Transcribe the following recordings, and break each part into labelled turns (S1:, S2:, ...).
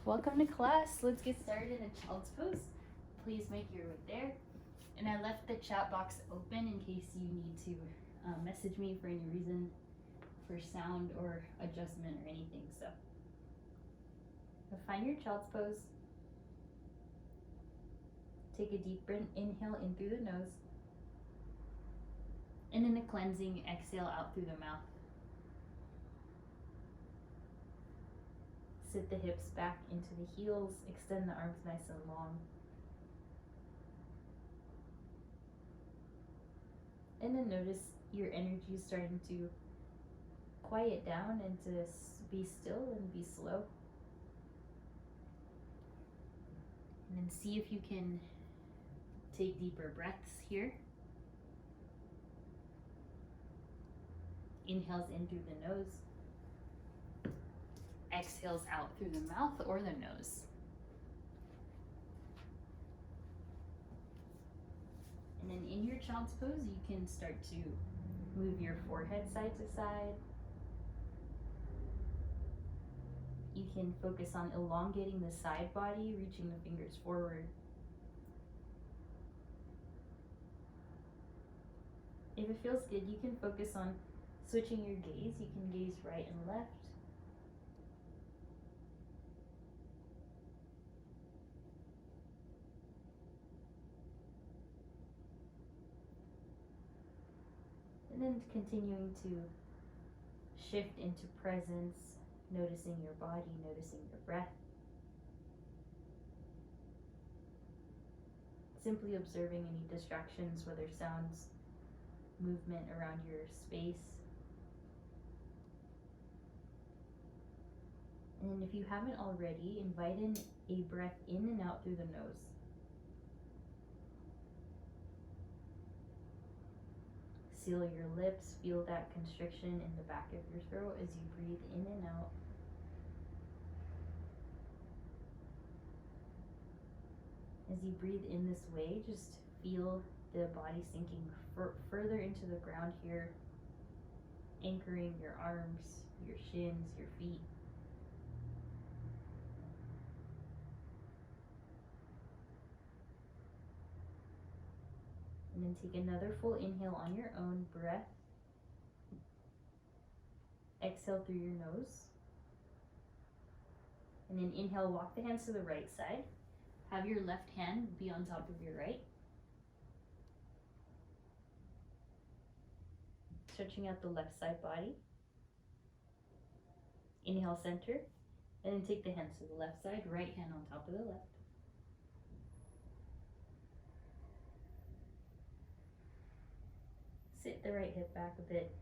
S1: Welcome to class. Let's get started in child's pose. Please make your way there. And I left the chat box open in case you need to message me for any reason, for sound or adjustment or anything. So find your child's pose. Take a deep inhale in through the nose. And then a cleansing exhale out through the mouth. Sit the hips back into the heels, extend the arms nice and long. And then notice your energy starting to quiet down and to be still and be slow. And then see if you can take deeper breaths here. Inhales in through the nose. Exhales out through the mouth or the nose. And then in your child's pose, you can start to move your forehead side to side. You can focus on elongating the side body, reaching the fingers forward. If it feels good, you can focus on switching your gaze. You can gaze right and left. And then continuing to shift into presence, noticing your body, noticing your breath. Simply observing any distractions, whether sounds, movement around your space. And then if you haven't already, invite in a breath in and out through the nose. Seal your lips, feel that constriction in the back of your throat as you breathe in and out. As you breathe in this way, just feel the body sinking further into the ground here, anchoring your arms, your shins, your feet. And then take another full inhale on your own breath. Exhale through your nose. And then inhale, walk the hands to the right side. Have your left hand be on top of your right. Stretching out the left side body. Inhale, center. And then take the hands to the left side, right hand on top of the left. Sit the right hip back a bit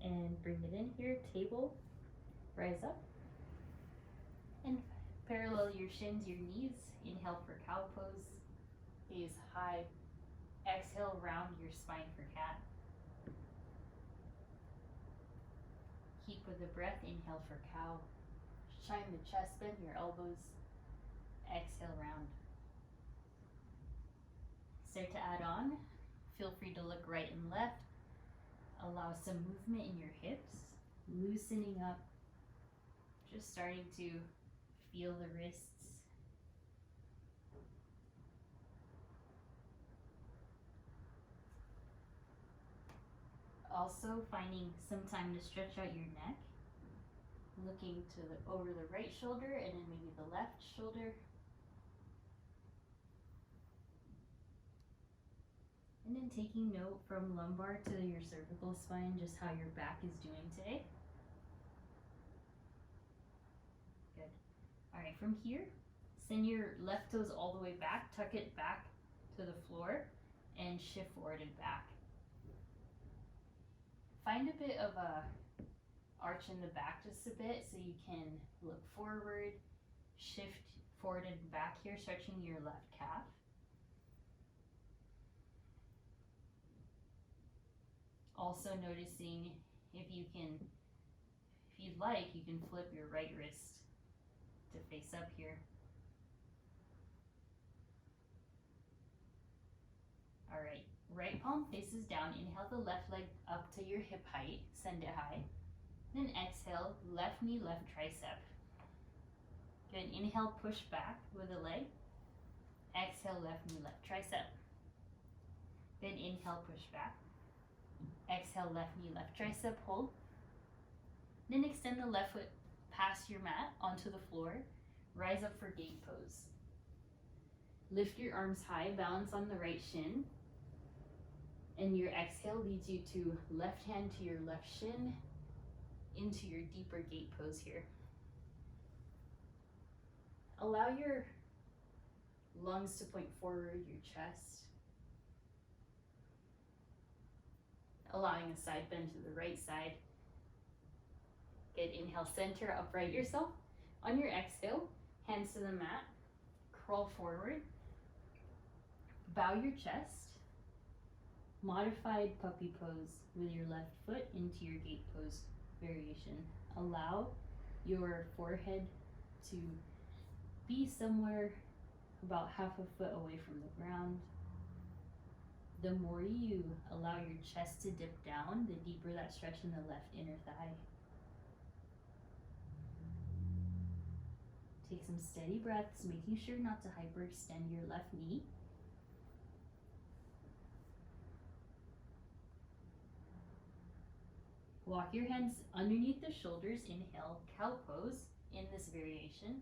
S1: and bring it in here, table, rise up, and parallel your shins, your knees. Inhale for cow pose, gaze high, exhale, round your spine for cat. Keep with the breath, inhale for cow, shine the chest, bend your elbows, exhale, round. Start to add on. Feel free to look right and left. Allow some movement in your hips, loosening up, just starting to feel the wrists. Also finding some time to stretch out your neck, looking over the right shoulder and then maybe the left shoulder. And then taking note from lumbar to your cervical spine, just how your back is doing today. Good. All right, from here, send your left toes all the way back, tuck it back to the floor, and shift forward and back. Find a bit of a arch in the back just a bit so you can look forward, shift forward and back here, stretching your left calf. Also noticing if you'd like, you can flip your right wrist to face up here. All right, right palm faces down. Inhale the left leg up to your hip height, send it high. Then exhale, left knee, left tricep. Good. Inhale, push back with a leg. Exhale, left knee, left tricep. Then inhale, push back. Exhale, left knee, left tricep, hold. Then extend the left foot past your mat onto the floor. Rise up for gate pose. Lift your arms high, balance on the right shin. And your exhale leads you to left hand to your left shin into your deeper gate pose here. Allow your lungs to point forward, your chest. Allowing a side bend to the right side. Good. Inhale, center, upright yourself. On your exhale, hands to the mat. Crawl forward. Bow your chest. Modified puppy pose with your left foot into your gate pose variation. Allow your forehead to be somewhere about half a foot away from the ground. The more you allow your chest to dip down, the deeper that stretch in the left inner thigh. Take some steady breaths, making sure not to hyperextend your left knee. Walk your hands underneath the shoulders. Inhale, cow pose in this variation.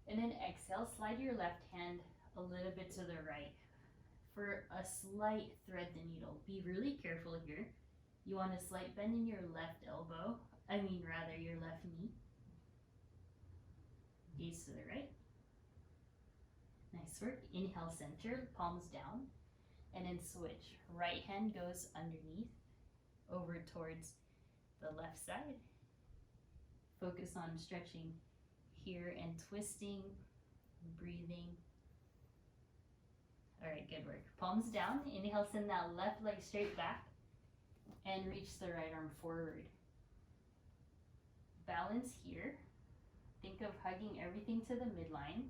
S1: And then exhale, slide your left hand a little bit to the right. For a slight thread the needle. Be really careful here. You want a slight bend in your left elbow. Your left knee. Gaze to the right. Nice work. Inhale, center, palms down. And then switch. Right hand goes underneath, over towards the left side. Focus on stretching here and twisting, breathing. All right, good work. Palms down. Inhale, send that left leg straight back and reach the right arm forward. Balance here. Think of hugging everything to the midline.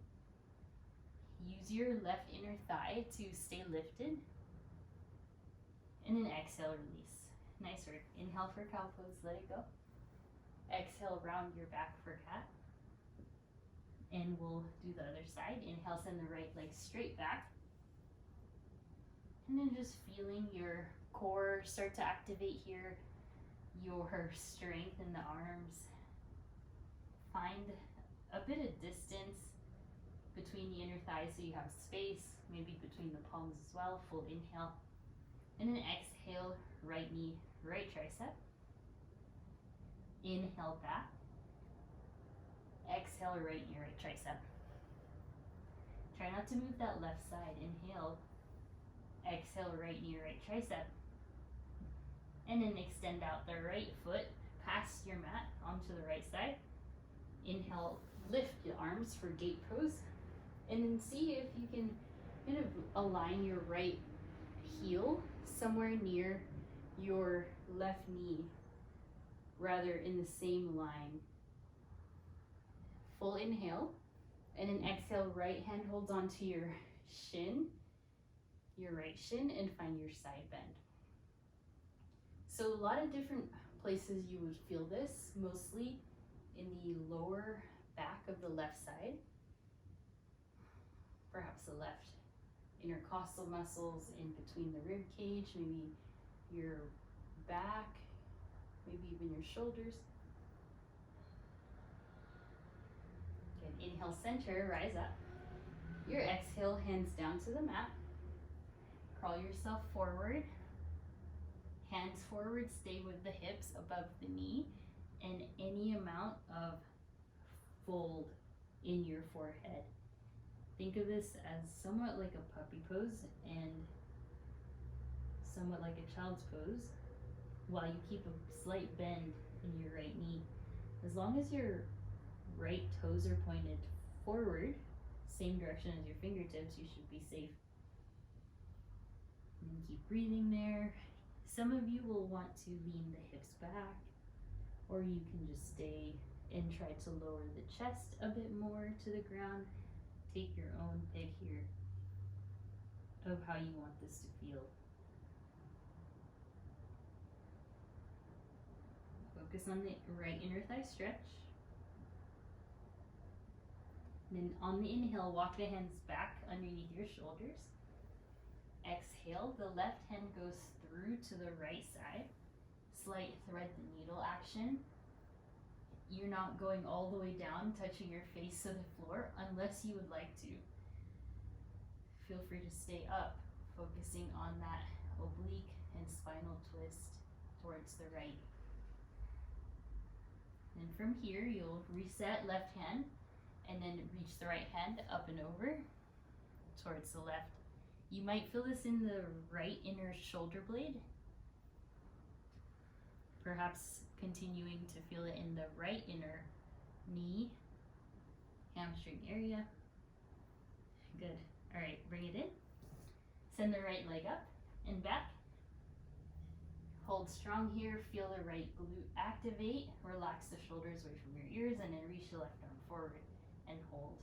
S1: Use your left inner thigh to stay lifted. And then exhale, release. Nice work. Inhale for cow pose, let it go. Exhale, round your back for cat. And we'll do the other side. Inhale, send the right leg straight back. And then just feeling your core start to activate here, your strength in the arms. Find a bit of distance between the inner thighs so you have space, maybe between the palms as well. Full inhale. And then exhale, right knee, right tricep. Inhale back. Exhale, right knee, right tricep. Try not to move that left side. Inhale. Exhale, right knee, right tricep. And then extend out the right foot past your mat onto the right side. Inhale, lift your arms for gate pose. And then see if you can kind of align your right heel somewhere near your left knee, rather in the same line. Full inhale, and then exhale, right hand holds onto your shin, your right shin, and find your side bend. So a lot of different places you would feel this, mostly in the lower back of the left side, perhaps the left intercostal muscles in between the rib cage, maybe your back, maybe even your shoulders. Good. Inhale, center, rise up. Your exhale, hands down to the mat. Crawl yourself forward. Hands forward, stay with the hips above the knee, and any amount of fold in your forehead. Think of this as somewhat like a puppy pose and somewhat like a child's pose, while you keep a slight bend in your right knee. As long as your right toes are pointed forward, same direction as your fingertips, you should be safe. And keep breathing there. Some of you will want to lean the hips back, or you can just stay and try to lower the chest a bit more to the ground. Take your own pick here of how you want this to feel. Focus on the right inner thigh stretch. Then on the inhale, walk the hands back underneath your shoulders. Exhale, the left hand goes through to the right side. Slight thread the needle action. You're not going all the way down, touching your face to the floor unless you would like to. Feel free to stay up, focusing on that oblique and spinal twist towards the right. And from here, you'll reset left hand and then reach the right hand up and over towards the left. You might feel this in the right inner shoulder blade. Perhaps continuing to feel it in the right inner knee, hamstring area. Good. All right, bring it in. Send the right leg up and back. Hold strong here. Feel the right glute activate. Relax the shoulders away from your ears and then reach the left arm forward and hold.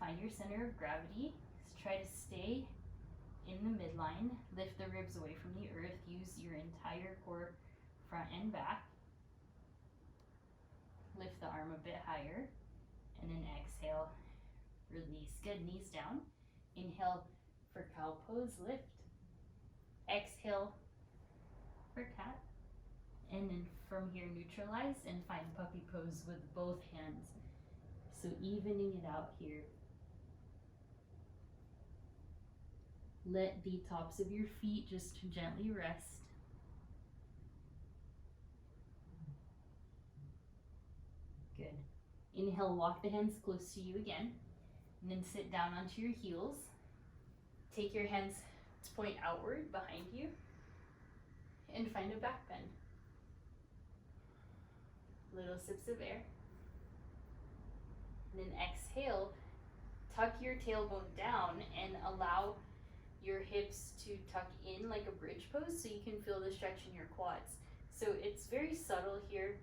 S1: Find your center of gravity. Try to stay in the midline. Lift the ribs away from the earth. Use your entire core, front and back. Lift the arm a bit higher and then exhale, release. Good, knees down. Inhale for cow pose, lift. Exhale for cat. And then from here, neutralize and find puppy pose with both hands. So evening it out here. Let the tops of your feet just gently rest. Good. Inhale, walk the hands close to you again. And then sit down onto your heels. Take your hands to point outward behind you. And find a back bend. Little sips of air. And then exhale, tuck your tailbone down and allow your hips to tuck in like a bridge pose so you can feel the stretch in your quads. So it's very subtle here.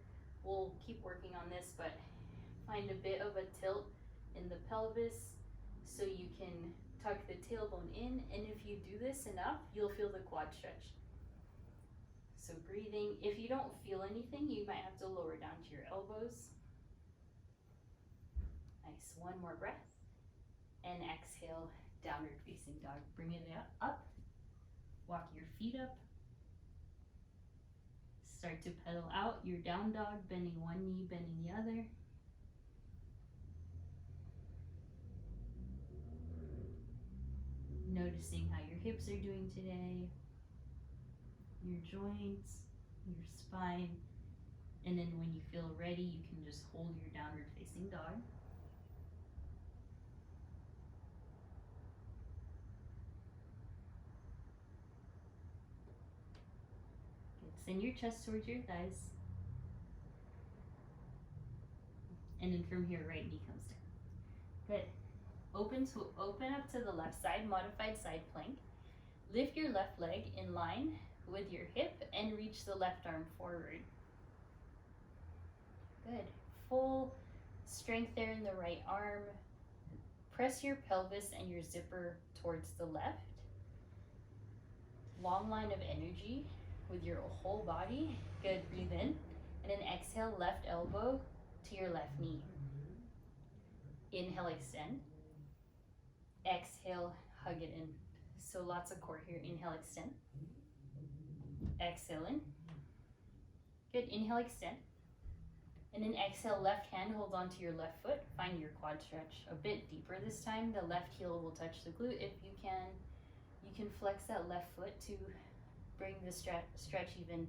S1: We'll keep working on this, but find a bit of a tilt in the pelvis so you can tuck the tailbone in, and if you do this enough, you'll feel the quad stretch. So breathing, if you don't feel anything, you might have to lower down to your elbows. Nice, one more breath. And exhale, downward facing dog. Bring it up, walk your feet up. Start to pedal out your down dog, bending one knee, bending the other. Noticing how your hips are doing today, your joints, your spine. And then when you feel ready, you can just hold your downward facing dog. Send your chest towards your thighs. And then from here, right knee comes down. Good. Open up to the left side, modified side plank. Lift your left leg in line with your hip and reach the left arm forward. Good. Full strength there in the right arm. Press your pelvis and your zipper towards the left. Long line of energy with your whole body. Good, breathe in. And then exhale, left elbow to your left knee. Inhale, extend. Exhale, hug it in. So lots of core here. Inhale, extend. Exhale in. Good, inhale, extend. And then exhale, left hand holds onto your left foot. Find your quad stretch a bit deeper this time. The left heel will touch the glute. If you can flex that left foot to bring the stretch even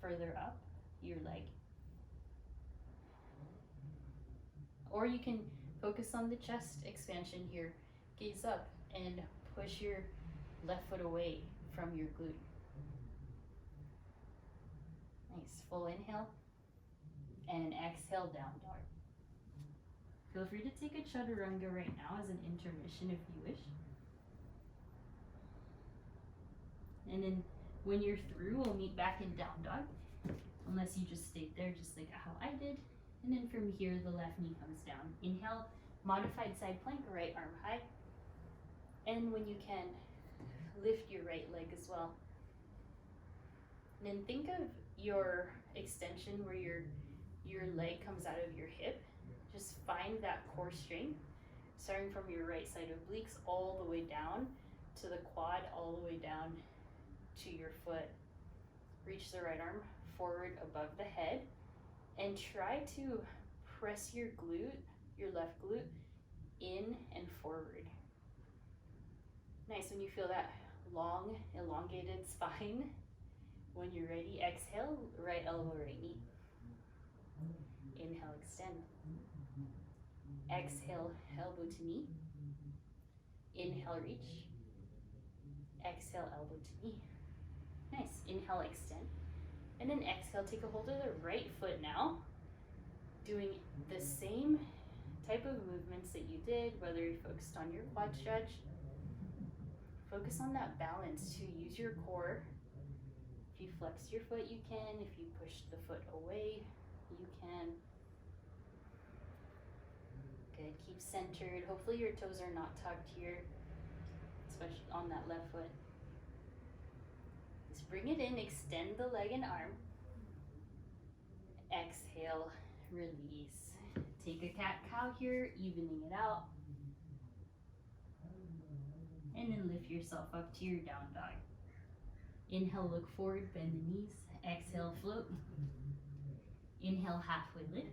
S1: further up your leg. Or you can focus on the chest expansion here. Gaze up and push your left foot away from your glute. Nice, full inhale. And exhale, down dog. Feel free to take a chaturanga right now as an intermission if you wish. And then when you're through, we'll meet back in down dog. Unless you just stayed there just like how I did. And then from here, the left knee comes down. Inhale, modified side plank, right arm high. And when you can, lift your right leg as well. And then think of your extension where your leg comes out of your hip. Just find that core strength, starting from your right side obliques all the way down to the quad, all the way down to your foot. Reach the right arm forward above the head and try to press your glute, your left glute, in and forward. Nice. When you feel that long, elongated spine, when you're ready, exhale, right elbow, right knee. Inhale, extend. Exhale, elbow to knee. Inhale, reach. Exhale, elbow to knee. Nice. Inhale, extend. And then exhale, take a hold of the right foot now. Doing the same type of movements that you did, whether you focused on your quad stretch. Focus on that balance to use your core. If you flex your foot, you can. If you push the foot away, you can. Good. Keep centered. Hopefully your toes are not tucked here, especially on that left foot. Just bring it in, extend the leg and arm. Exhale, release. Take a cat-cow here, evening it out. And then lift yourself up to your down dog. Inhale, look forward, bend the knees. Exhale, float. Inhale, halfway lift.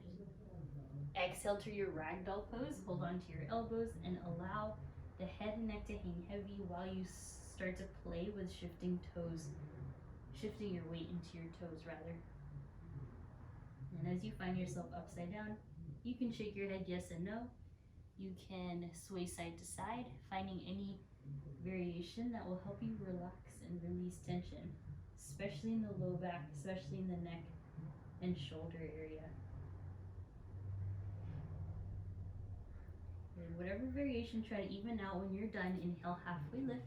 S1: Exhale to your ragdoll pose. Hold on to your elbows and allow the head and neck to hang heavy while you start to play with shifting toes, shifting your weight into your toes rather. And as you find yourself upside down, you can shake your head yes and no. You can sway side to side, finding any variation that will help you relax and release tension, especially in the low back, especially in the neck and shoulder area. And whatever variation, try to even out. When you're done, inhale, halfway lift.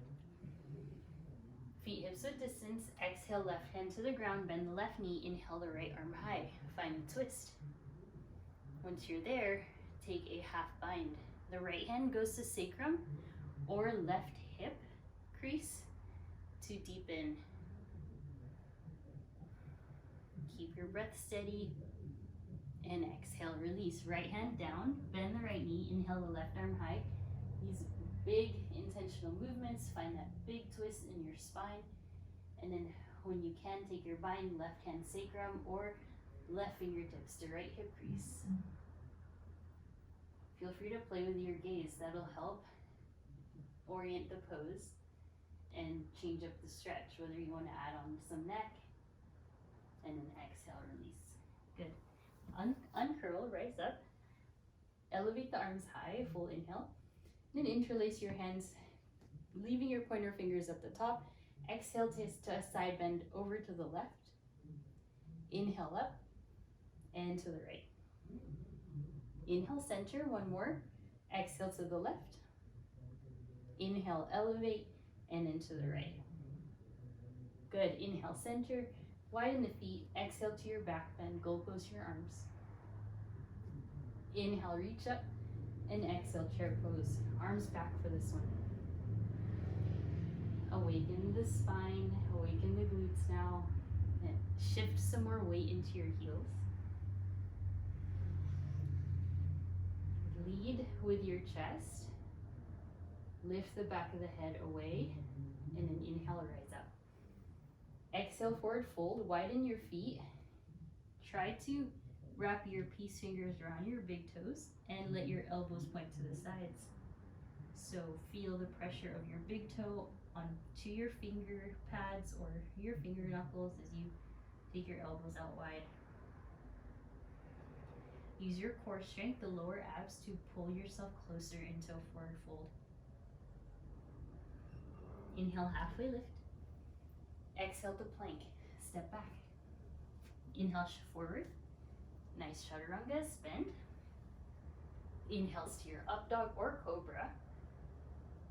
S1: Feet hips width distance. Exhale, left hand to the ground, bend the left knee, inhale the right arm high. Find the twist. Once you're there, take a half bind. The right hand goes to sacrum or left hip crease to deepen. Keep your breath steady and exhale, release. Right hand down, bend the right knee, inhale the left arm high. These big intentional movements, find that big twist in your spine. And then when you can, take your bind, left hand sacrum or left fingertips to right hip crease. Feel free to play with your gaze. That'll help orient the pose and change up the stretch, whether you want to add on some neck, and then exhale, release. Good. Uncurl, rise up. Elevate the arms high, full inhale. Then interlace your hands, leaving your pointer fingers at the top. Exhale to a side bend over to the left. Inhale up and to the right. Inhale, center, one more. Exhale to the left. Inhale, elevate, and into the right. Good. Inhale, center, widen the feet. Exhale to your back bend, goalpost your arms. Inhale, reach up, and exhale, chair pose. Arms back for this one. Awaken the spine, awaken the glutes now, and shift some more weight into your heels. Lead with your chest. Lift the back of the head away, and then inhale, rise up. Exhale, forward fold, widen your feet. Try to wrap your peace fingers around your big toes and let your elbows point to the sides. So feel the pressure of your big toe onto your finger pads or your finger knuckles as you take your elbows out wide. Use your core strength, the lower abs, to pull yourself closer into a forward fold. Inhale, halfway lift. Exhale to plank, step back. Inhale, forward. Nice chaturanga, bend. Inhales to your up dog or cobra.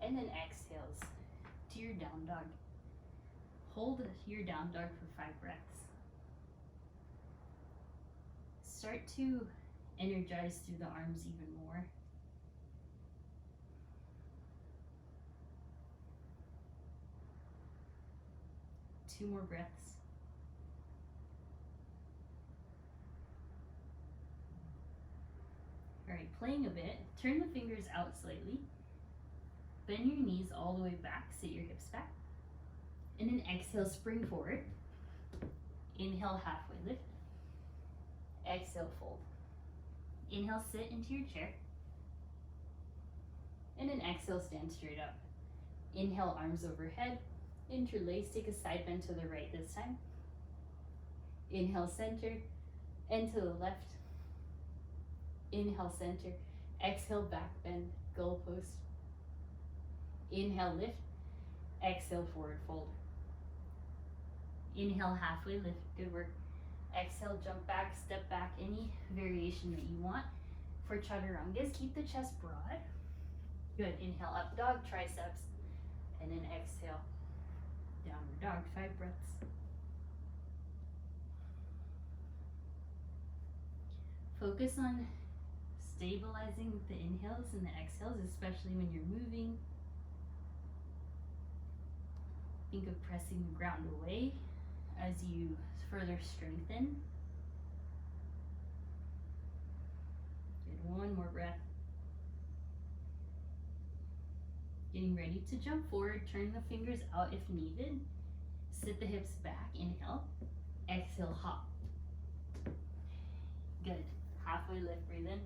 S1: And then exhales to your down dog. Hold your down dog for 5 breaths. Start to energize through the arms even more. Two more breaths. All Alright, playing a bit, turn the fingers out slightly. Bend your knees all the way back, sit your hips back. And then exhale, spring forward. Inhale, halfway lift. Exhale, fold. Inhale, sit into your chair. And then exhale, stand straight up. Inhale, arms overhead. Interlace, take a side bend to the right this time. Inhale, center, and to the left. Inhale, center. Exhale, back bend, goal post. Inhale, lift. Exhale, forward fold. Inhale, halfway lift, good work. Exhale, jump back, step back, any variation that you want. For chaturangas, keep the chest broad. Good, inhale, up dog, triceps, and then exhale, downward dog, 5 breaths. Focus on stabilizing the inhales and the exhales, especially when you're moving. Think of pressing the ground away as you further strengthen. Good, one more breath. Getting ready to jump forward, turn the fingers out if needed. Sit the hips back, inhale. Exhale, hop. Good. Halfway lift, breathe in.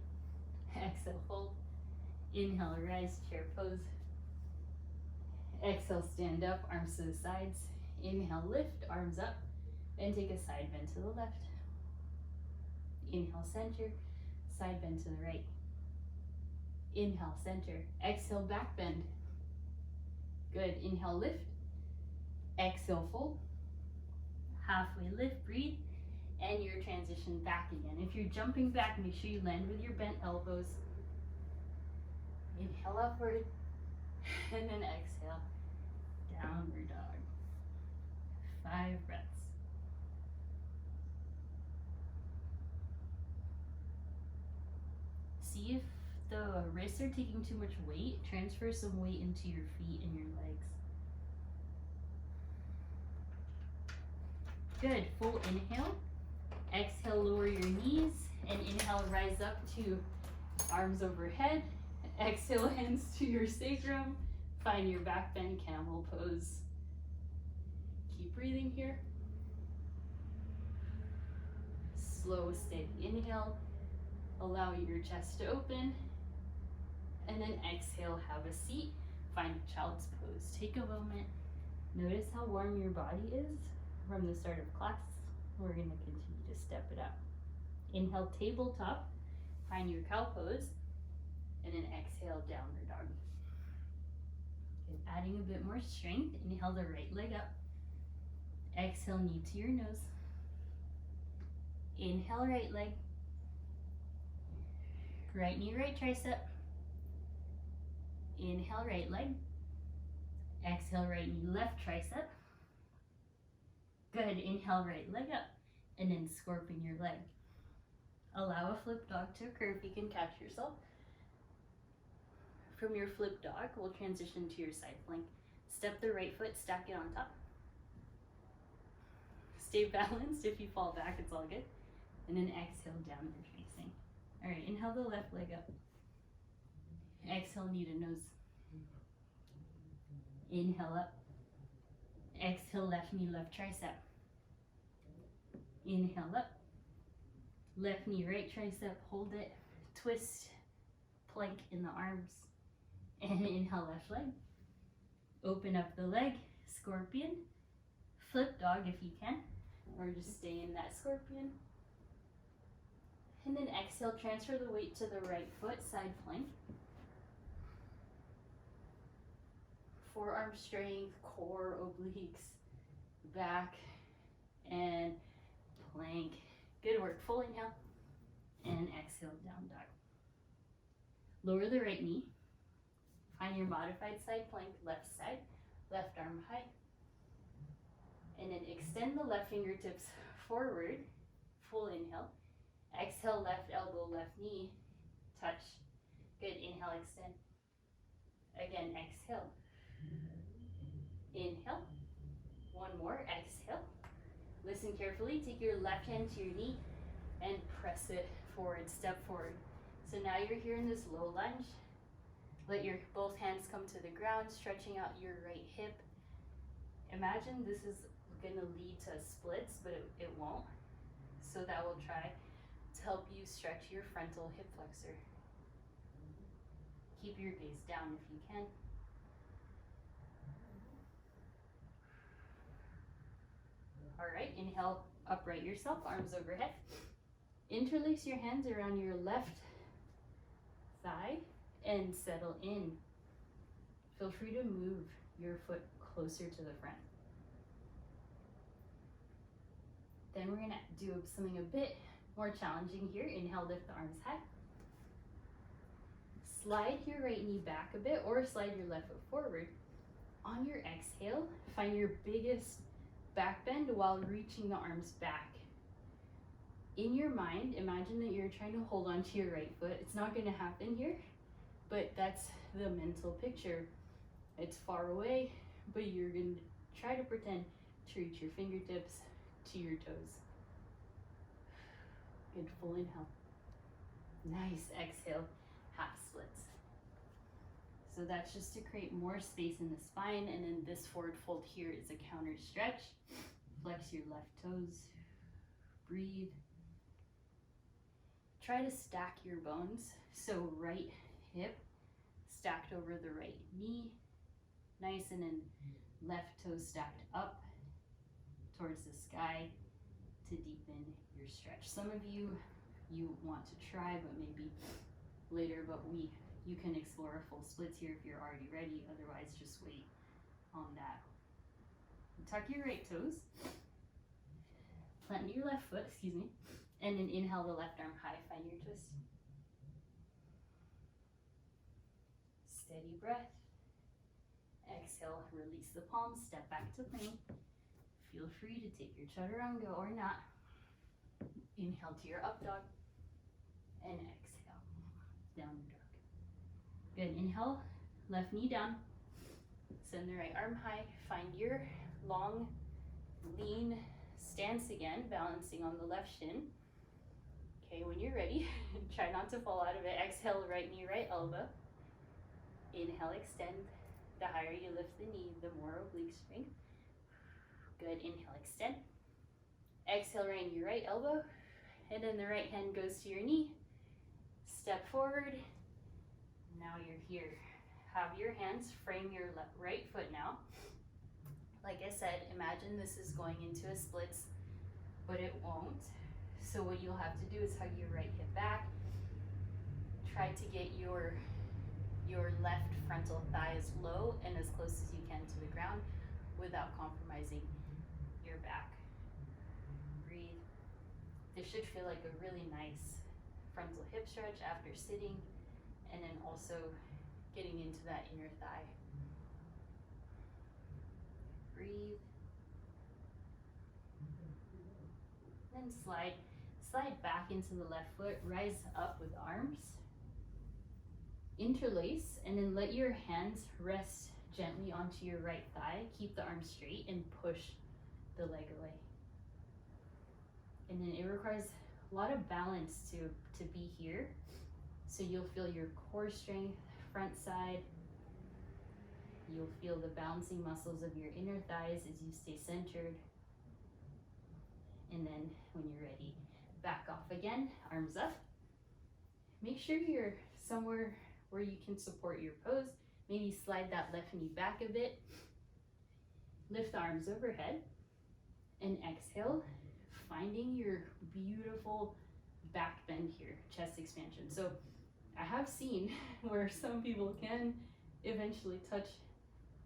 S1: Exhale, fold. Inhale, rise, chair pose. Exhale, stand up, arms to the sides. Inhale, lift, arms up. And take a side bend to the left. Inhale, center, side bend to the right. Inhale, center. Exhale, back bend. Good. Inhale, lift. Exhale, fold. Halfway lift, breathe. And your transition back again. If you're jumping back, make sure you land with your bent elbows. Inhale, upward. And then exhale, downward dog. 5 breaths. See if the wrists are taking too much weight. Transfer some weight into your feet and your legs. Good. Full inhale. Exhale, lower your knees. And inhale, rise up to arms overhead. Exhale, hands to your sacrum. Find your back bend, camel pose. Keep breathing here. Slow, steady inhale. Allow your chest to open. And then exhale, have a seat. Find a child's pose. Take a moment. Notice how warm your body is from the start of class. We're going to continue to step it up. Inhale, tabletop. Find your cow pose. And then exhale, downward dog. Good. Adding a bit more strength. Inhale the right leg up. Exhale, knee to your nose. Inhale, right leg. Right knee, right tricep. Inhale, right leg. Exhale, right knee, left tricep. Good. Inhale, right leg up. And then scorpion your leg. Allow a flip dog to occur if you can catch yourself. From your flip dog, we'll transition to your side plank. Step the right foot, stack it on top. Stay balanced. If you fall back, it's all good. And then exhale, downward facing. All right, inhale the left leg up. Exhale, knee to nose. Inhale up. Exhale, left knee, left tricep. Inhale up. Left knee, right tricep, hold it. Twist, plank in the arms. And inhale, left leg. Open up the leg, scorpion. Flip dog if you can, or just stay in that scorpion. And then exhale, transfer the weight to the right foot, side plank. Forearm strength, core, obliques, back, and plank. Good work. Full inhale, and exhale, down dog. Lower the right knee. Find your modified side plank, left side, left arm high. And then extend the left fingertips forward, full inhale. Exhale, left elbow, left knee, touch. Good, inhale, extend. Again, exhale. Inhale. One more, exhale. Listen carefully, take your left hand to your knee and press it forward, step forward. So now you're here in this low lunge. Let your both hands come to the ground, stretching out your right hip. Imagine this is gonna lead to splits, but it won't. So that will try to help you stretch your frontal hip flexor. Keep your gaze down if you can. All right, inhale, upright yourself, arms overhead. Interlace your hands around your left thigh and settle in. Feel free to move your foot closer to the front. Then we're gonna do something a bit more challenging here. Inhale, lift the arms high. Slide your right knee back a bit or slide your left foot forward. On your exhale, find your biggest back bend while reaching the arms back. In your mind, imagine that you're trying to hold on to your right foot. It's not gonna happen here, but that's the mental picture. It's far away, but you're gonna try to pretend to reach your fingertips to your toes. Good, full inhale. Nice, exhale, half splits. So that's just to create more space in the spine, and then this forward fold here is a counter stretch. Flex your left toes, breathe. Try to stack your bones, so right hip stacked over the right knee, nice, and then left toe stacked up towards the sky to deepen your stretch. Some of you want to try, but maybe later, but you can explore a full splits here if you're already ready, otherwise just wait on that. Tuck your right toes, plant your left foot, and then inhale the left arm high, find your twist. Steady breath. Exhale, release the palms, step back to plank. Feel free to take your chaturanga or not. Inhale to your up dog, and exhale, down dog. Good, inhale, left knee down. Send the right arm high, find your long, lean stance again, balancing on the left shin. Okay, when you're ready, try not to fall out of it. Exhale, right knee, right elbow. Inhale, extend. The higher you lift the knee, the more oblique strength. Good, inhale, extend. Exhale, right knee, right elbow. And then the right hand goes to your knee. Step forward. Now you're here. Have your hands frame your right foot now. Like I said, imagine this is going into a splits, but it won't. So what you'll have to do is hug your right hip back. Try to get your left frontal thigh as low and as close as you can to the ground without compromising your back. Breathe. This should feel like a really nice frontal hip stretch after sitting, and then also getting into that inner thigh. Breathe. Then slide back into the left foot, rise up with arms. Interlace, and then let your hands rest gently onto your right thigh. Keep the arms straight and push the leg away. And then it requires a lot of balance to be here. So you'll feel your core strength, front side. You'll feel the bouncing muscles of your inner thighs as you stay centered. And then when you're ready, back off again, arms up. Make sure you're somewhere where you can support your pose. Maybe slide that left knee back a bit. Lift the arms overhead and exhale, finding your beautiful back bend here, chest expansion. So I have seen where some people can eventually touch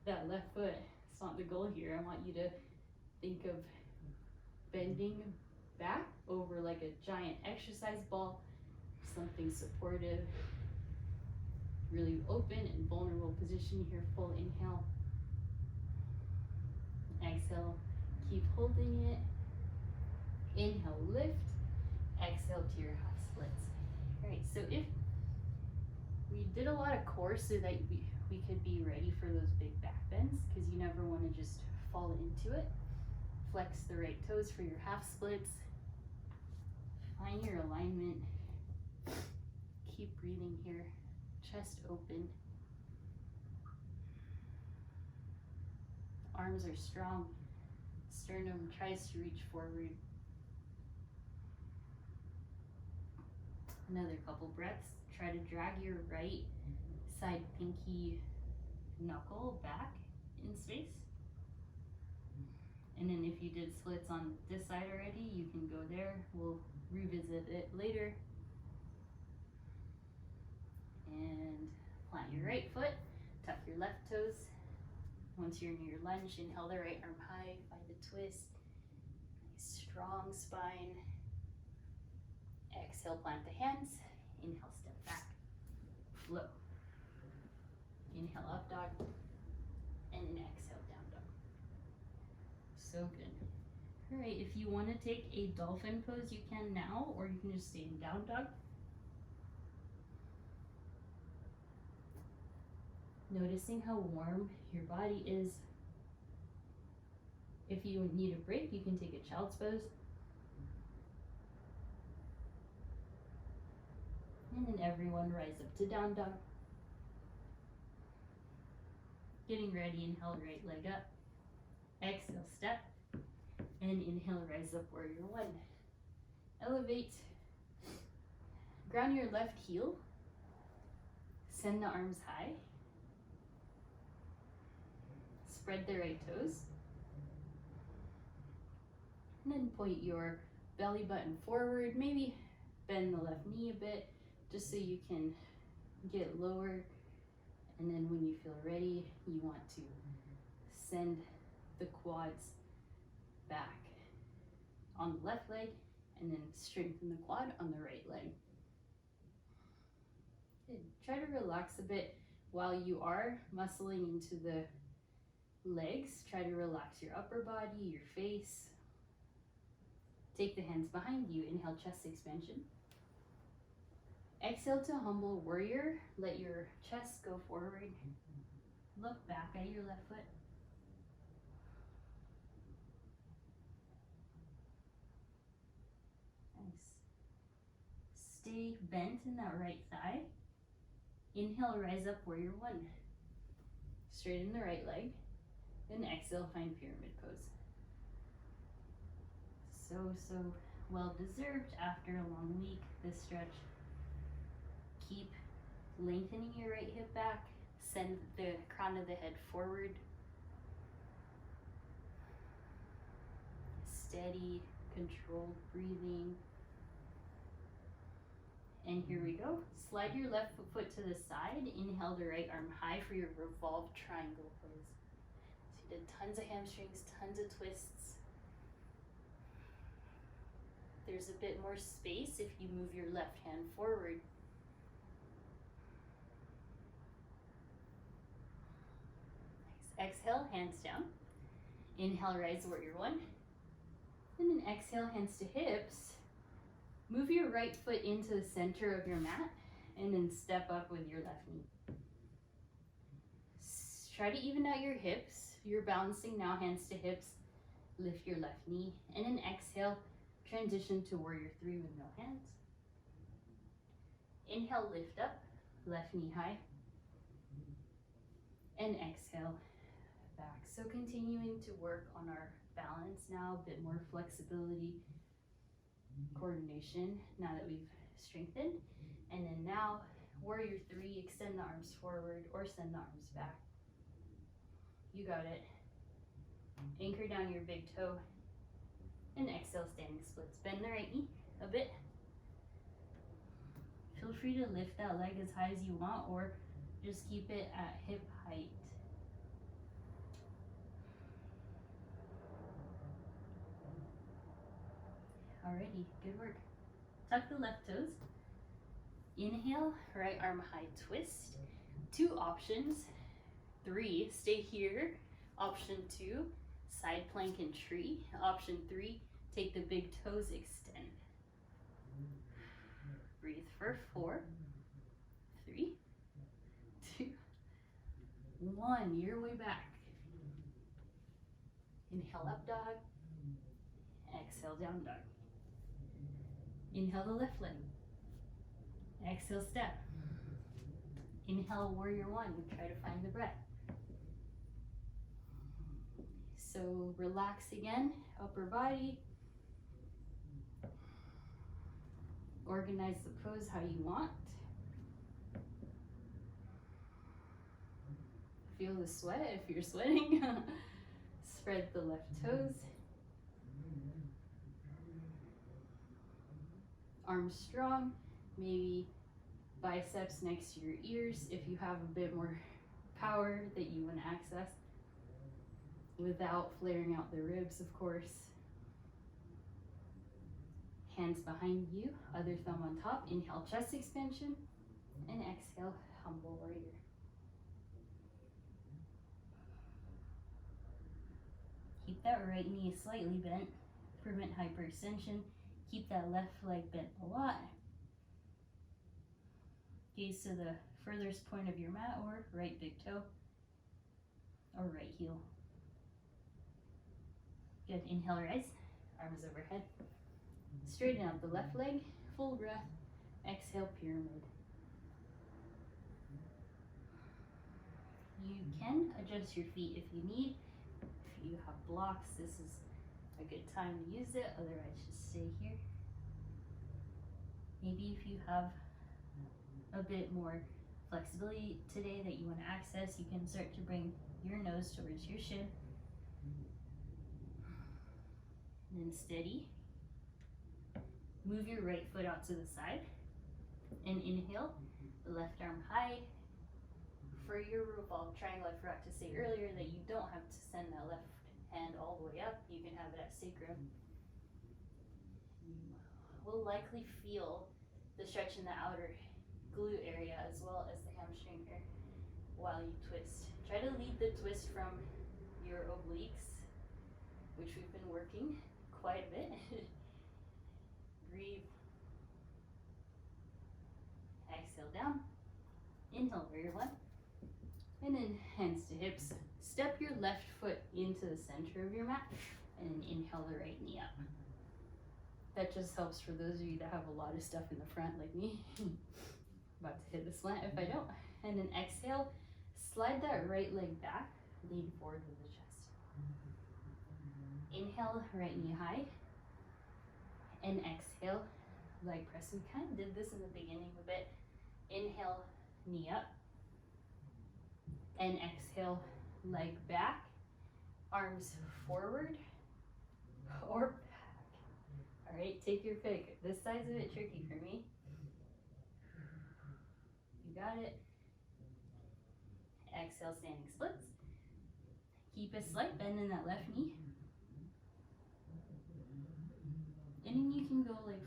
S1: that left foot. It's not the goal here. I want you to think of bending back over like a giant exercise ball, something supportive, really open and vulnerable position here. Full inhale. Exhale, keep holding it. Inhale, lift. Exhale to your half splits. All right, so if we did a lot of core so that we could be ready for those big back bends, because you never want to just fall into it. Flex the right toes for your half splits. Find your alignment. Keep breathing here. Chest open. Arms are strong. Sternum tries to reach forward. Another couple breaths. Try to drag your right side pinky knuckle back in space. And then if you did splits on this side already, you can go there. We'll revisit it later. And plant your right foot, tuck your left toes. Once you're near lunge, inhale the right arm high, find a twist. Nice strong spine. Exhale, plant the hands. Inhale, step back. Flow. Inhale, up dog. And then exhale, down dog. So good. All right, if you want to take a dolphin pose, you can now, or you can just stay in down dog. Noticing how warm your body is. If you need a break, you can take a child's pose. And then everyone rise up to down dog. Getting ready, inhale, right leg up. Exhale, step. And inhale, rise up, warrior one. Elevate. Ground your left heel. Send the arms high. Spread the right toes. And then point your belly button forward. Maybe bend the left knee a bit, just so you can get lower. And then when you feel ready, you want to send the quads back on the left leg, and then strengthen the quad on the right leg. Good. Try to relax a bit while you are muscling into the legs. Try to relax your upper body, your face. Take the hands behind you. Inhale, chest expansion. Exhale to humble warrior. Let your chest go forward. Look back at your left foot. Nice. Stay bent in that right thigh. Inhale, rise up, warrior one. Straighten the right leg. Then exhale, find pyramid pose. So well deserved after a long week, this stretch. Keep lengthening your right hip back. Send the crown of the head forward. Steady, controlled breathing. And here we go. Slide your left foot to the side. Inhale the right arm high for your revolve triangle pose. So you did tons of hamstrings, tons of twists. There's a bit more space if you move your left hand forward. Nice. Exhale, hands down. Inhale, rise, warrior one. And then exhale, hands to hips. Move your right foot into the center of your mat, and then step up with your left knee. Try to even out your hips. You're balancing now, hands to hips. Lift your left knee, and then exhale, transition to warrior three with no hands. Inhale, lift up, left knee high. And exhale, back. So continuing to work on our balance now, a bit more flexibility, coordination now that we've strengthened. And then now, warrior three, extend the arms forward or send the arms back. You got it. Anchor down your big toe. And exhale, standing splits. Bend the right knee a bit. Feel free to lift that leg as high as you want, or just keep it at hip height. Alrighty, good work. Tuck the left toes. Inhale, right arm high twist. 2 options. 3, stay here. Option 2, side plank and tree. Option 3, take the big toes, extend. Breathe for 4, 3, 2, 1. Your way back. Inhale, up dog. Exhale, down dog. Inhale the left leg. Exhale, step. Inhale, warrior one. Try to find the breath. So relax again, upper body. Organize the pose how you want. Feel the sweat if you're sweating. Spread the left toes. Arms strong, maybe biceps next to your ears if you have a bit more power that you want to access without flaring out the ribs, of course. Hands behind you, other thumb on top. Inhale, chest expansion, and exhale, humble warrior. Keep that right knee slightly bent, prevent hyperextension. Keep that left leg bent a lot. Gaze to the furthest point of your mat or right big toe or right heel. Good, inhale, rise, arms overhead. Straighten out the left leg, full breath. Exhale, pyramid. You can adjust your feet if you need. If you have blocks, this is a good time to use it, otherwise just stay here. Maybe if you have a bit more flexibility today that you want to access, you can start to bring your nose towards your shin. And then steady. Move your right foot out to the side. And inhale, the left arm high. For your revolve triangle, I forgot to say earlier that you don't have to send that left hand all the way up. You can have it at sacrum. You will likely feel the stretch in the outer glute area as well as the hamstring here while you twist. Try to lead the twist from your obliques, which we've been working quite a bit. Breathe. Exhale down. Inhale, warrior one. And then hands to hips. Step your left foot into the center of your mat and then inhale the right knee up. That just helps for those of you that have a lot of stuff in the front like me. About to hit the slant if I don't. And then exhale, slide that right leg back, lean forward with the chest. Inhale, right knee high. And exhale, leg press. We kind of did this in the beginning a bit. Inhale, knee up. And exhale, leg back, arms forward or back. All right, take your pick. This side's a bit tricky for me. You got it. Exhale, standing splits. Keep a slight bend in that left knee. And then you can go like,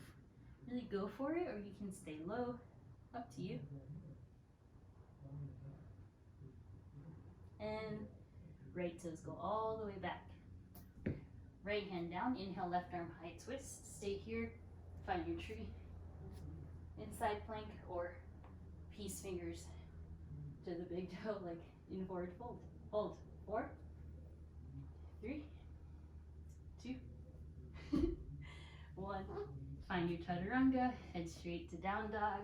S1: really go for it, or you can stay low, up to you. And right toes go all the way back. Right hand down, inhale, left arm high twist. Stay here, find your tree. Inside plank or peace fingers to the big toe, like in forward fold. Hold, 4, 3, 2, 1. Find your chaturanga, head straight to down dog,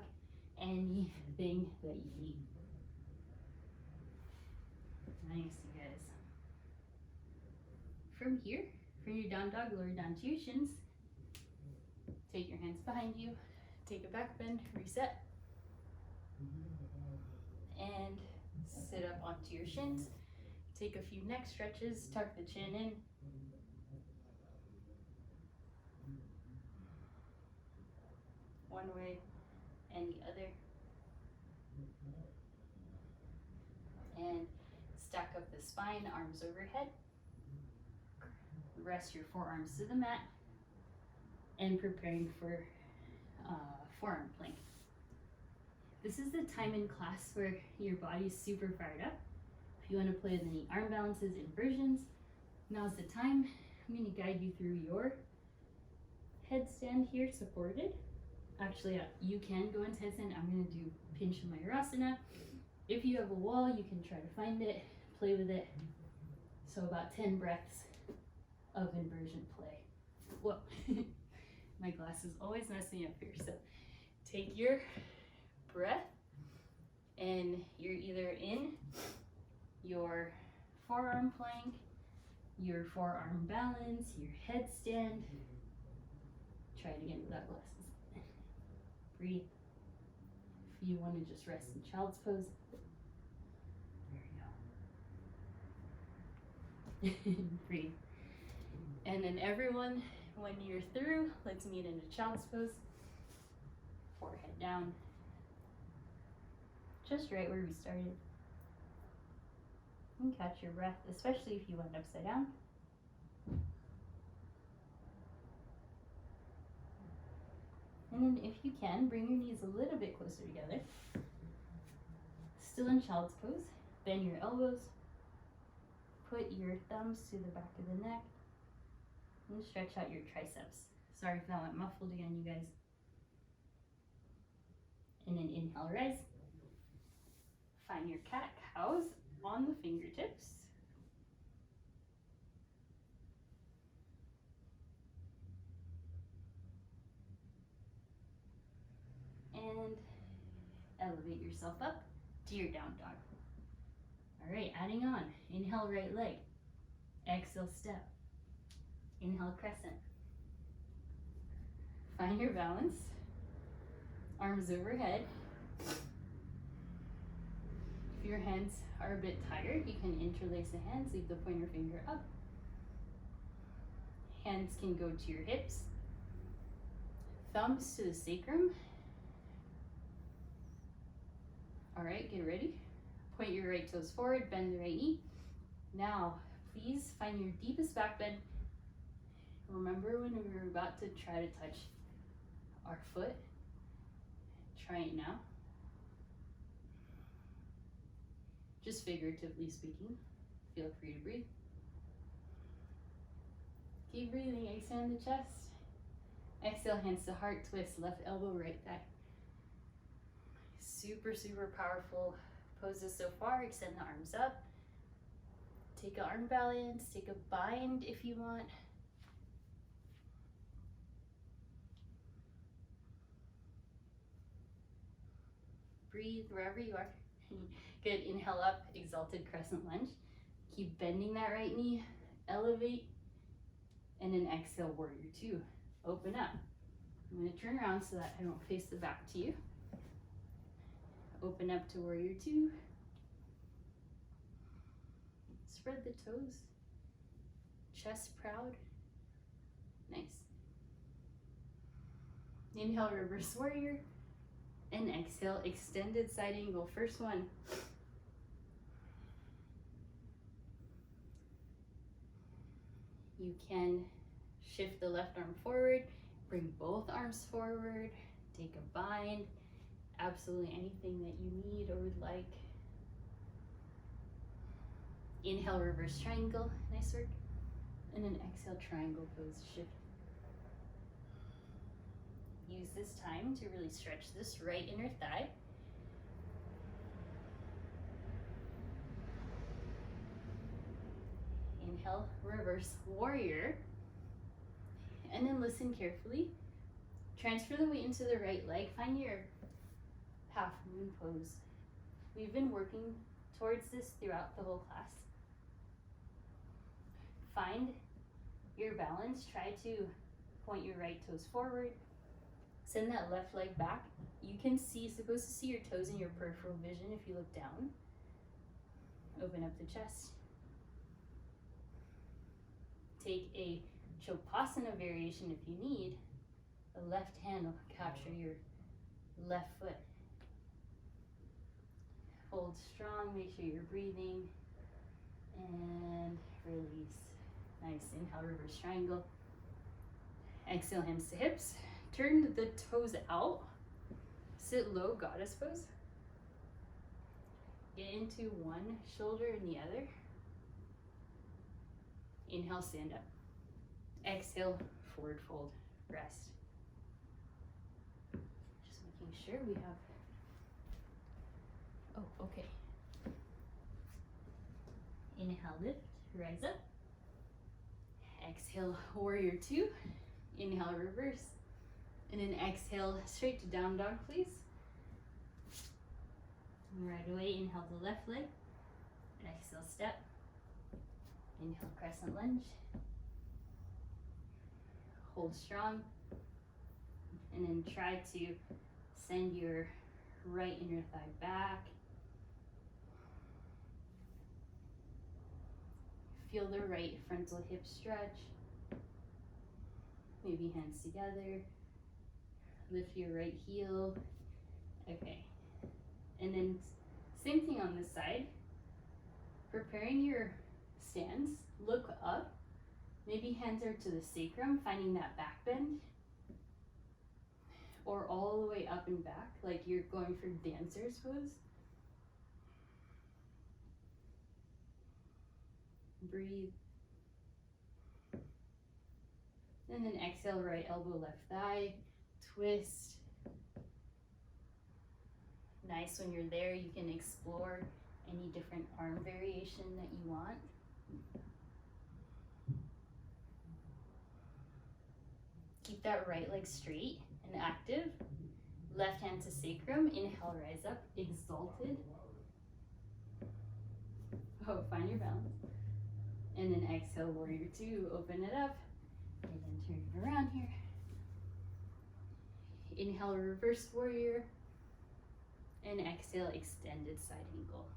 S1: anything that you need. Nice, you guys. From here, from your down dog, lower down to your shins. Take your hands behind you. Take a back bend, reset. And sit up onto your shins. Take a few neck stretches, tuck the chin in. One way and the other. And stack up the spine, arms overhead. Rest your forearms to the mat. And preparing for forearm plank. This is the time in class where your body's super fired up. If you want to play with any arm balances, inversions, now's the time. I'm going to guide you through your headstand here, supported. Actually, you can go into headstand. I'm going to do pinch mayurasana. If you have a wall, you can try to find it, play with it. So about 10 breaths of inversion play. Whoa, my glass is always messing up here. So take your breath, and you're either in your forearm plank, your forearm balance, your headstand. Try it again without glasses. Breathe. If you want to just rest in child's pose, there you go. Breathe. And then everyone, when you're through, let's meet in a child's pose. Forehead down. Just right where we started. And catch your breath, especially if you went upside down. And then if you can, bring your knees a little bit closer together. Still in child's pose. Bend your elbows. Put your thumbs to the back of the neck. And stretch out your triceps. Sorry if that went muffled again, you guys. And then inhale, rise. Find your cat-cows on the fingertips. And elevate yourself up to your down dog. All right, adding on. Inhale, right leg. Exhale, step. Inhale, crescent. Find your balance. Arms overhead. If your hands are a bit tired, you can interlace the hands, leave the pointer finger up. Hands can go to your hips. Thumbs to the sacrum. All right, get ready. Point your right toes forward, bend the right knee. Now, please find your deepest back bend. Remember when we were about to try to touch our foot? Try it now. Just figuratively speaking. Feel free to breathe. Keep breathing, expand the chest. Exhale, hands to heart, twist, left elbow, right thigh. Super, super powerful poses so far. Extend the arms up. Take an arm balance, take a bind if you want. Breathe wherever you are. Good, inhale up, exalted crescent lunge. Keep bending that right knee, elevate, and then exhale, warrior two. Open up. I'm gonna turn around so that I don't face the back to you. Open up to warrior two. Spread the toes. Chest proud. Nice. Inhale, reverse warrior. And exhale, extended side angle. First one. You can shift the left arm forward, bring both arms forward, take a bind, absolutely anything that you need or would like. Inhale, reverse triangle, nice work. And then exhale, triangle pose, shift. Use this time to really stretch this right inner thigh. Inhale, reverse warrior. And then listen carefully. Transfer the weight into the right leg. Find your half moon pose. We've been working towards this throughout the whole class. Find your balance. Try to point your right toes forward. Send that left leg back. You can see, supposed to see your toes in your peripheral vision if you look down. Open up the chest. Take a Shavasana variation if you need. The left hand will capture your left foot. Hold strong, make sure you're breathing. And release. Nice, inhale, reverse triangle. Exhale, hands to hips. Turn the toes out. Sit low, goddess pose. Get into one shoulder and the other. Inhale, stand up. Exhale, forward fold, rest. Just making sure we have, oh, okay. Inhale, lift, rise up. Exhale, warrior two. Inhale, reverse. And then exhale, straight to down dog, please. Right away, inhale the left leg. Exhale, step. Inhale, crescent lunge. Hold strong. And then try to send your right inner thigh back. Feel the right frontal hip stretch. Maybe hands together. Lift your right heel. Okay. And then same thing on this side. Preparing your stance, look up. Maybe hands are to the sacrum, finding that back bend. Or all the way up and back, like you're going for dancer's pose. Breathe. And then exhale, right elbow, left thigh, twist. Nice. When you're there, you can explore any different arm variation that you want. Keep that right leg straight and active. Left hand to sacrum. Inhale, rise up, exalted. Oh, find your balance. And then exhale, warrior two, open it up. And then turn it around here. Inhale, reverse warrior. And exhale, extended side angle.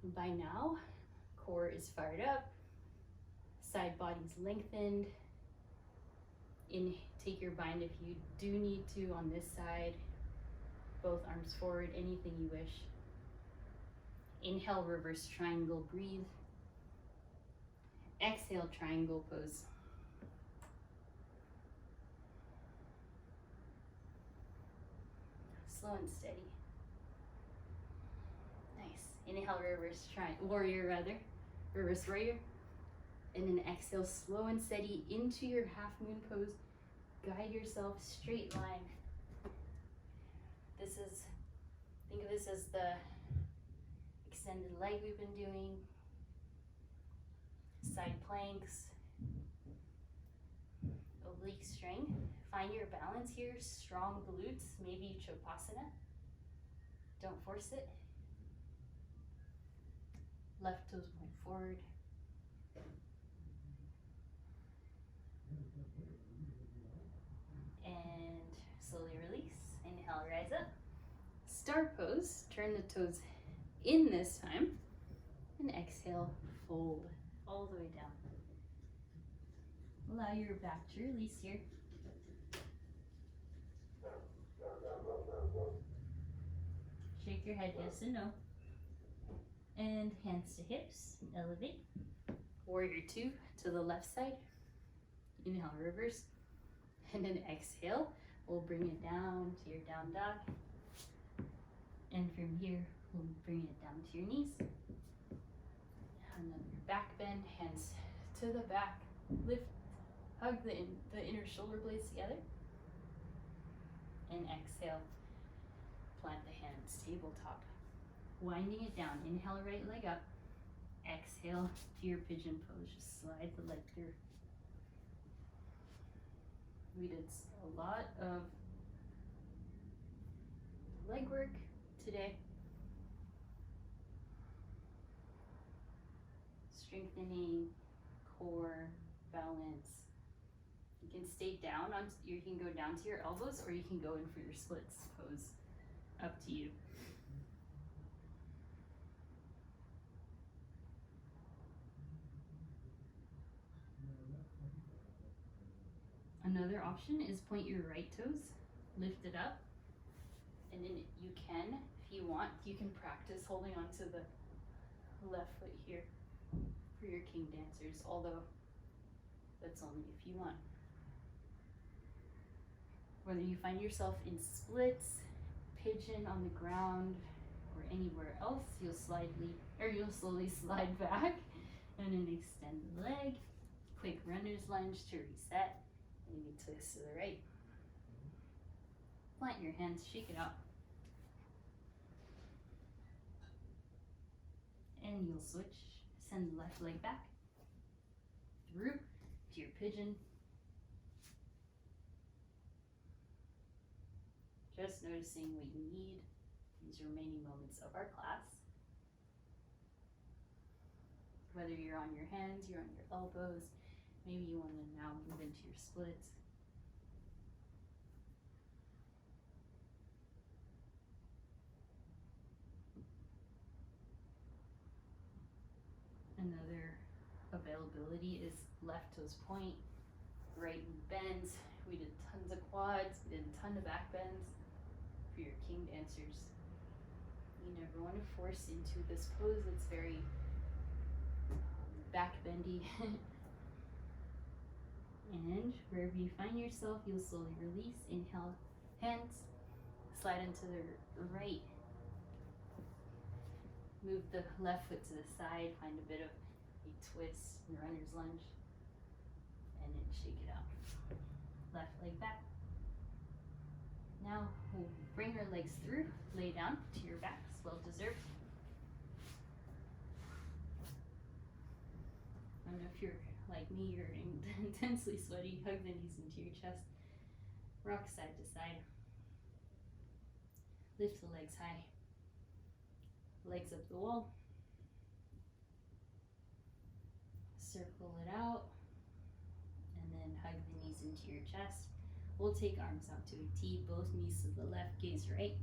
S1: By now, core is fired up. Side body's lengthened. Take your bind if you do need to on this side. Both arms forward, anything you wish. Inhale, reverse triangle, breathe. Exhale, triangle pose. Slow and steady. Nice. Inhale, reverse reverse warrior. And then exhale, slow and steady into your half moon pose. Guide yourself, straight line. Think of this as the extended leg we've been doing. Side planks. Oblique strength. Find your balance here, strong glutes, maybe Chopasana. Don't force it. Left toes point forward. And slowly release. Inhale, rise up. Star pose, turn the toes in this time. And exhale, fold all the way down. Allow your back to release here. Shake your head yes and no. And hands to hips, elevate. Warrior two to the left side. Inhale, reverse. And then exhale, we'll bring it down to your down dog. And from here, we'll bring it down to your knees. Another back bend, hands to the back. Lift, hug the inner shoulder blades together. And exhale, plant the hands, tabletop. Winding it down, inhale, right leg up. Exhale to your pigeon pose, just slide the leg through. We did a lot of leg work today. Strengthening core, balance. You can stay down, you can go down to your elbows, or you can go in for your splits pose. Up to you. Another option is point your right toes, lift it up, and then you can, if you want, you can practice holding onto the left foot here for your king dancers, although that's only if you want. Whether you find yourself in splits, pigeon on the ground, or anywhere else, you'll slowly slide back and then extend the leg. Quick runner's lunge to reset. Maybe twist to the right. Plant your hands, shake it out. And you'll switch. Send the left leg back. Through to your pigeon. Just noticing what you need. these remaining moments of our class. Whether you're on your hands, you're on your elbows, maybe you want to now move into your splits. Another availability is left toes point, right knee bends. We did tons of quads, we did a ton of back bends for your king dancers. You never want to force into this pose that's very back bendy. And wherever you find yourself, you'll slowly release. Inhale, hands, slide into the right. Move the left foot to the side, find a bit of a twist in runner's lunge, and then shake it out. Left leg back. Now we'll bring our legs through, lay down to your backs, well deserved. I don't know if you're like me, you're intensely sweaty. Hug the knees into your chest. Rock side to side. Lift the legs high. Legs up the wall. Circle it out. And then hug the knees into your chest. We'll take arms out to a T, both knees to the left, gaze right.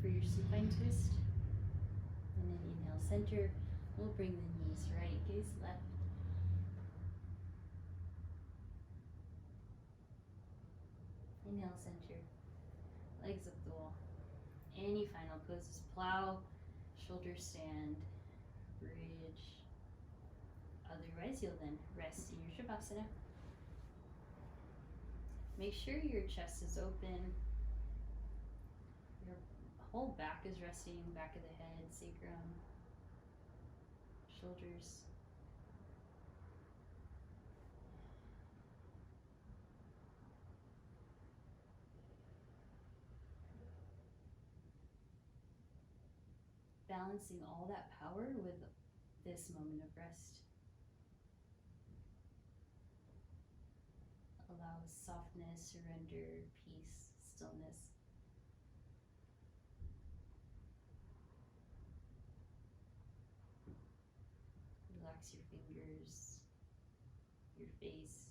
S1: For your supine twist. And then inhale, center. We'll bring the knees right, gaze left. Inhale, center. Legs up the wall. Any final poses, plow, shoulder stand, bridge. Otherwise, you'll then rest in your Shavasana. Make sure your chest is open. Your whole back is resting, back of the head, sacrum, shoulders. Balancing all that power with this moment of rest. Allow softness, surrender, peace, stillness. Relax your fingers, your face.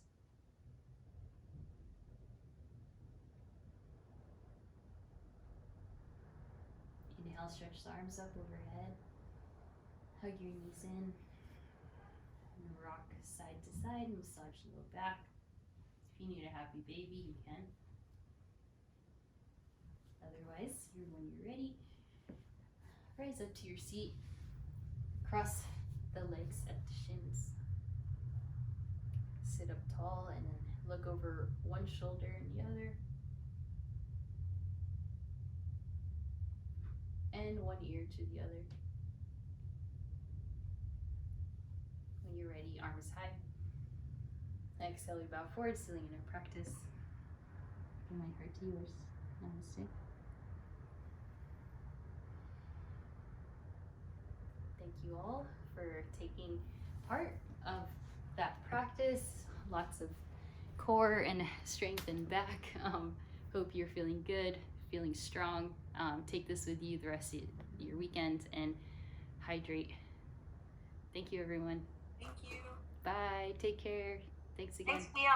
S1: Inhale, stretch the arms up overhead. Hug your knees in. And rock side to side, massage the low back. If you need a happy baby, you can. Otherwise, when you're ready, rise up to your seat. Cross the legs at the shins. Sit up tall and then look over one shoulder and the other. And one ear to the other. When you're ready, arms high. Exhale, we bow forward, sealing in our practice. From my heart to yours. Namaste. Thank you all for taking part of that practice. Lots of core and strength and back. Hope you're feeling good, feeling strong. Take this with you the rest of your weekend and hydrate. Thank you, everyone.
S2: Thank you.
S1: Bye. Take care. Thanks again.
S2: Thanks, Bianca.